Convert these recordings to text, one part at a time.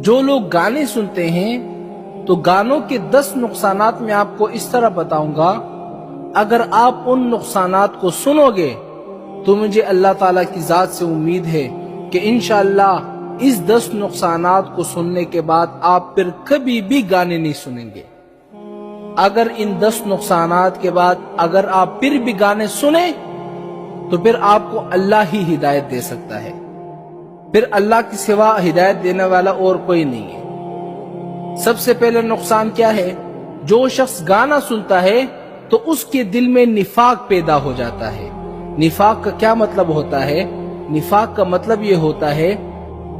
جو لوگ گانے سنتے ہیں تو گانوں کے 10 نقصانات میں آپ کو اس طرح بتاؤں گا. اگر آپ ان نقصانات کو سنو گے تو مجھے اللہ تعالیٰ کی ذات سے امید ہے کہ انشاءاللہ اس 10 نقصانات کو سننے کے بعد آپ پھر کبھی بھی گانے نہیں سنیں گے. اگر ان 10 نقصانات کے بعد اگر آپ پھر بھی گانے سنیں تو پھر آپ کو اللہ ہی ہدایت دے سکتا ہے. پھر اللہ کے سوا ہدایت دینے والا اور کوئی نہیں ہے. سب سے پہلے نقصان کیا ہے؟ جو شخص گانا سنتا ہے تو اس کے دل میں نفاق پیدا ہو جاتا ہے. نفاق کا کیا مطلب ہوتا ہے؟ نفاق کا مطلب یہ ہوتا ہے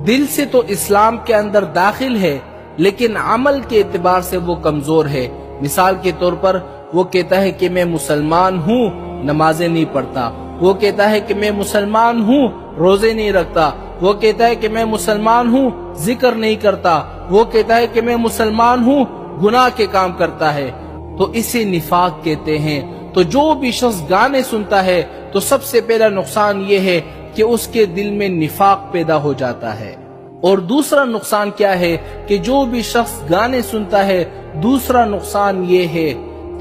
دل سے تو اسلام کے اندر داخل ہے لیکن عمل کے اعتبار سے وہ کمزور ہے. مثال کے طور پر وہ کہتا ہے کہ میں مسلمان ہوں، نمازیں نہیں پڑھتا. وہ کہتا ہے کہ میں مسلمان ہوں، روزے نہیں رکھتا. وہ کہتا ہے کہ میں مسلمان ہوں، ذکر نہیں کرتا. وہ کہتا ہے کہ میں مسلمان ہوں، گناہ کے کام کرتا ہے. تو اسے نفاق کہتے ہیں. تو جو بھی شخص گانے سنتا ہے تو سب سے پہلا نقصان یہ ہے کہ اس کے دل میں نفاق پیدا ہو جاتا ہے. اور دوسرا نقصان کیا ہے کہ جو بھی شخص گانے سنتا ہے، دوسرا نقصان یہ ہے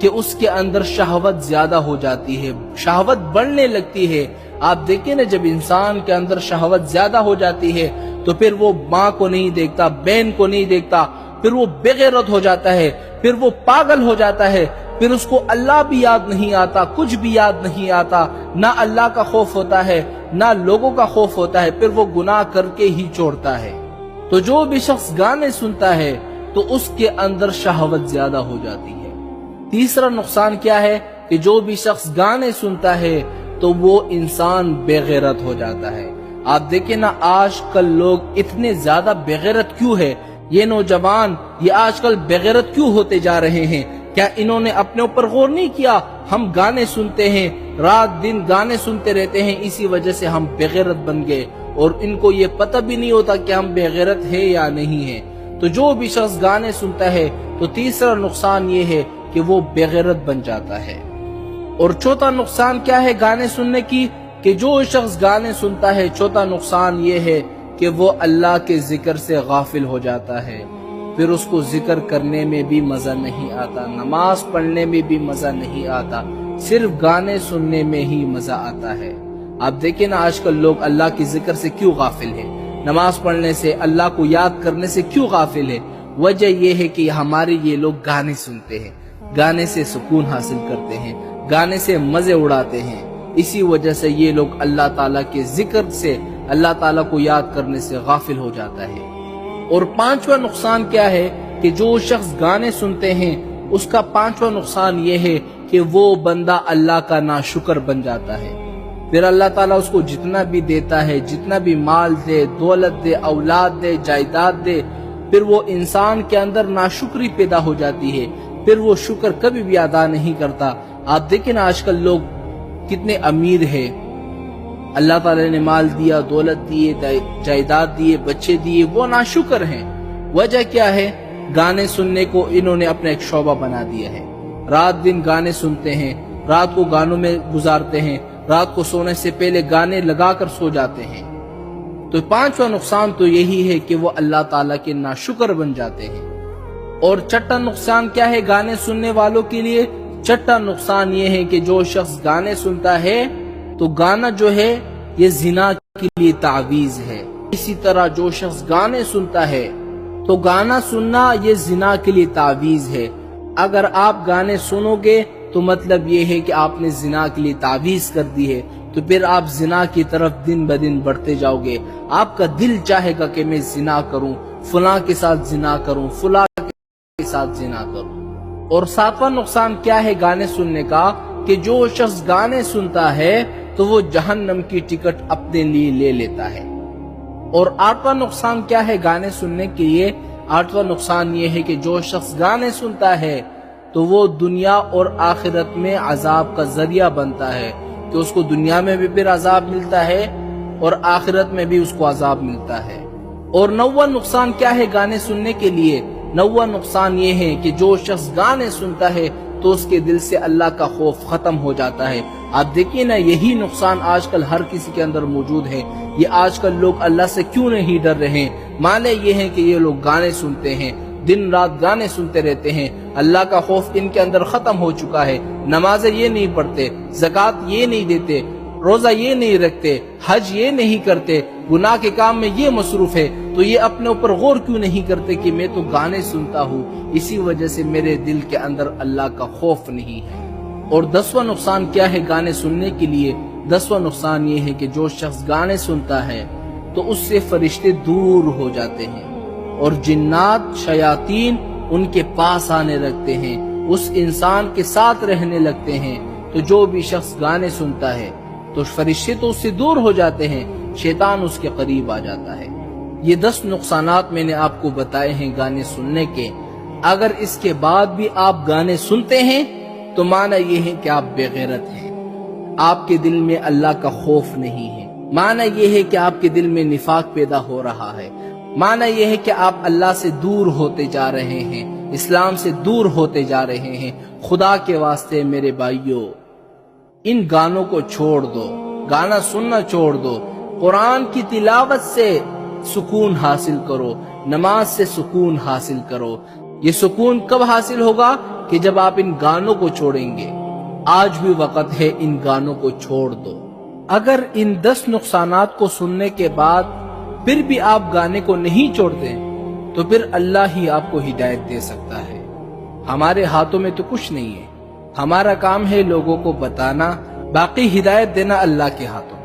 کہ اس کے اندر شہوت زیادہ ہو جاتی ہے، شہوت بڑھنے لگتی ہے. آپ دیکھیں نا، جب انسان کے اندر شہوت زیادہ ہو جاتی ہے تو پھر وہ ماں کو نہیں دیکھتا، بہن کو نہیں دیکھتا، پھر وہ بے غیرت ہو جاتا ہے، پھر وہ پاگل ہو جاتا ہے. پھر اس کو اللہ بھی یاد نہیں آتا، کچھ بھی یاد نہیں آتا، نہ اللہ کا خوف ہوتا ہے نہ لوگوں کا خوف ہوتا ہے. پھر وہ گناہ کر کے ہی چھوڑتا ہے. تو جو بھی شخص گانے سنتا ہے تو اس کے اندر شہوت زیادہ ہو جاتی ہے. تیسرا نقصان کیا ہے کہ جو بھی شخص گانے سنتا ہے تو وہ انسان بے غیرت ہو جاتا ہے. آپ دیکھیں نا، آج کل لوگ اتنے زیادہ بے غیرت کیوں ہے؟ یہ نوجوان یہ آج کل بے غیرت کیوں ہوتے جا رہے ہیں؟ کیا انہوں نے اپنے اوپر غور نہیں کیا؟ ہم گانے سنتے ہیں، رات دن گانے سنتے رہتے ہیں، اسی وجہ سے ہم بے غیرت بن گئے اور ان کو یہ پتہ بھی نہیں ہوتا کہ ہم بے غیرت ہیں یا نہیں ہیں. تو جو بھی شخص گانے سنتا ہے تو تیسرا نقصان یہ ہے کہ وہ بے غیرت بن جاتا ہے. اور چوتھا نقصان کیا ہے گانے سننے کی؟ کہ جو شخص گانے سنتا ہے، چوتھا نقصان یہ ہے کہ وہ اللہ کے ذکر سے غافل ہو جاتا ہے. پھر اس کو ذکر کرنے میں بھی مزہ نہیں آتا، نماز پڑھنے میں بھی مزہ نہیں آتا، صرف گانے سننے میں ہی مزہ آتا ہے. آپ دیکھیں نا، آج کل لوگ اللہ کے ذکر سے کیوں غافل ہیں؟ نماز پڑھنے سے، اللہ کو یاد کرنے سے کیوں غافل ہے؟ وجہ یہ ہے کہ ہمارے یہ لوگ گانے سنتے ہیں، گانے سے سکون حاصل کرتے ہیں، گانے سے مزے اڑاتے ہیں. اسی وجہ سے یہ لوگ اللہ تعالیٰ کے ذکر سے، اللہ تعالیٰ کو یاد کرنے سے غافل ہو جاتا ہے. اور پانچواں نقصان کیا ہے کہ جو شخص گانے سنتے ہیں اس کا پانچواں نقصان یہ ہے کہ وہ بندہ اللہ کا ناشکر بن جاتا ہے. پھر اللہ تعالیٰ اس کو جتنا بھی دیتا ہے، جتنا بھی مال دے، دولت دے، اولاد دے، جائیداد دے، پھر وہ انسان کے اندر ناشکری پیدا ہو جاتی ہے. پھر وہ شکر کبھی بھی ادا نہیں کرتا. آپ دیکھیں نا، آج کل لوگ کتنے امیر ہیں، اللہ تعالیٰ نے مال دیا، دولت دیے، جائیداد دیے، بچے دیے، وہ ناشکر ہیں. وجہ کیا ہے؟ گانے سننے کو انہوں نے اپنا ایک شعبہ بنا دیا ہے. رات دن گانے سنتے ہیں، رات کو گانوں میں گزارتے ہیں، رات کو سونے سے پہلے گانے لگا کر سو جاتے ہیں. تو پانچواں نقصان تو یہی ہے کہ وہ اللہ تعالیٰ کے ناشکر بن جاتے ہیں. اور چھٹا نقصان کیا ہے گانے سننے والوں کے لیے؟ چھٹا نقصان یہ ہے کہ جو شخص گانے سنتا ہے تو گانا جو ہے یہ زنا کے لیے تعویذ ہے. اسی طرح جو شخص گانے سنتا ہے تو گانا سننا یہ زنا کے لیے تعویذ ہے. اگر آپ گانے سنو گے تو مطلب یہ ہے کہ آپ نے زنا کے لیے تعویذ کر دی ہے. تو پھر آپ زنا کی طرف دن بدن بڑھتے جاؤ گے. آپ کا دل چاہے گا کہ میں زنا کروں، فلاں کے ساتھ زنا کروں، فلاں کے ساتھ زنا کروں. اور ساتواں نقصان کیا ہے گانے سننے کا؟ کہ جو شخص گانے سنتا ہے تو وہ جہنم کی ٹکٹ اپنے لیے لے لیتا ہے. اور آٹھواں نقصان کیا ہے گانے سننے کے لیے؟ آٹھواں نقصان یہ ہے کہ جو شخص گانے سنتا ہے تو وہ دنیا اور آخرت میں عذاب کا ذریعہ بنتا ہے، کہ اس کو دنیا میں بھی پھر عذاب ملتا ہے اور آخرت میں بھی اس کو عذاب ملتا ہے. اور نواں نقصان کیا ہے گانے سننے کے لیے؟ نواں نقصان یہ ہے کہ جو شخص گانے سنتا ہے تو اس کے دل سے اللہ کا خوف ختم ہو جاتا ہے۔ آپ دیکھیے نا، یہی نقصان آج کل ہر کسی کے اندر موجود ہے۔ یہ آج کل لوگ اللہ سے کیوں نہیں ڈر رہے؟ معنی یہ ہے کہ یہ لوگ گانے سنتے ہیں، دن رات گانے سنتے رہتے ہیں، اللہ کا خوف ان کے اندر ختم ہو چکا ہے۔ نمازیں یہ نہیں پڑھتے، زکوٰۃ یہ نہیں دیتے، روزہ یہ نہیں رکھتے، حج یہ نہیں کرتے، گناہ کے کام میں یہ مصروف ہے، تو یہ اپنے اوپر غور کیوں نہیں کرتے کہ میں تو گانے سنتا ہوں، اسی وجہ سے میرے دل کے اندر اللہ کا خوف نہیں ہے۔ اور 10واں نقصان کیا ہے گانے سننے کے لیے؟ 10واں نقصان یہ ہے کہ جو شخص گانے سنتا ہے تو اس سے فرشتے دور ہو جاتے ہیں اور جنات شیاطین ان کے پاس آنے لگتے ہیں، اس انسان کے ساتھ رہنے لگتے ہیں۔ تو جو بھی شخص گانے سنتا ہے تو فرشتے تو اس سے دور ہو جاتے ہیں، شیطان اس کے قریب آ جاتا ہے۔ یہ 10 نقصانات میں نے آپ کو بتائے ہیں گانے سننے کے۔ اگر اس کے بعد بھی آپ گانے سنتے ہیں تو معنی یہ ہے کہ آپ بے غیرت ہیں، آپ کے دل میں اللہ کا خوف نہیں ہے۔ معنی یہ ہے کہ آپ کے دل میں نفاق پیدا ہو رہا ہے۔ معنی یہ ہے کہ آپ اللہ سے دور ہوتے جا رہے ہیں، اسلام سے دور ہوتے جا رہے ہیں۔ خدا کے واسطے میرے بھائیوں، ان گانوں کو چھوڑ دو، گانا سننا چھوڑ دو، قرآن کی تلاوت سے سکون حاصل کرو، نماز سے سکون حاصل کرو۔ یہ سکون کب حاصل ہوگا؟ کہ جب آپ ان گانوں کو چھوڑیں گے۔ آج بھی وقت ہے، ان گانوں کو چھوڑ دو۔ اگر ان 10 نقصانات کو سننے کے بعد پھر بھی آپ گانے کو نہیں چھوڑتے تو پھر اللہ ہی آپ کو ہدایت دے سکتا ہے۔ ہمارے ہاتھوں میں تو کچھ نہیں ہے، ہمارا کام ہے لوگوں کو بتانا، باقی ہدایت دینا اللہ کے ہاتھوں۔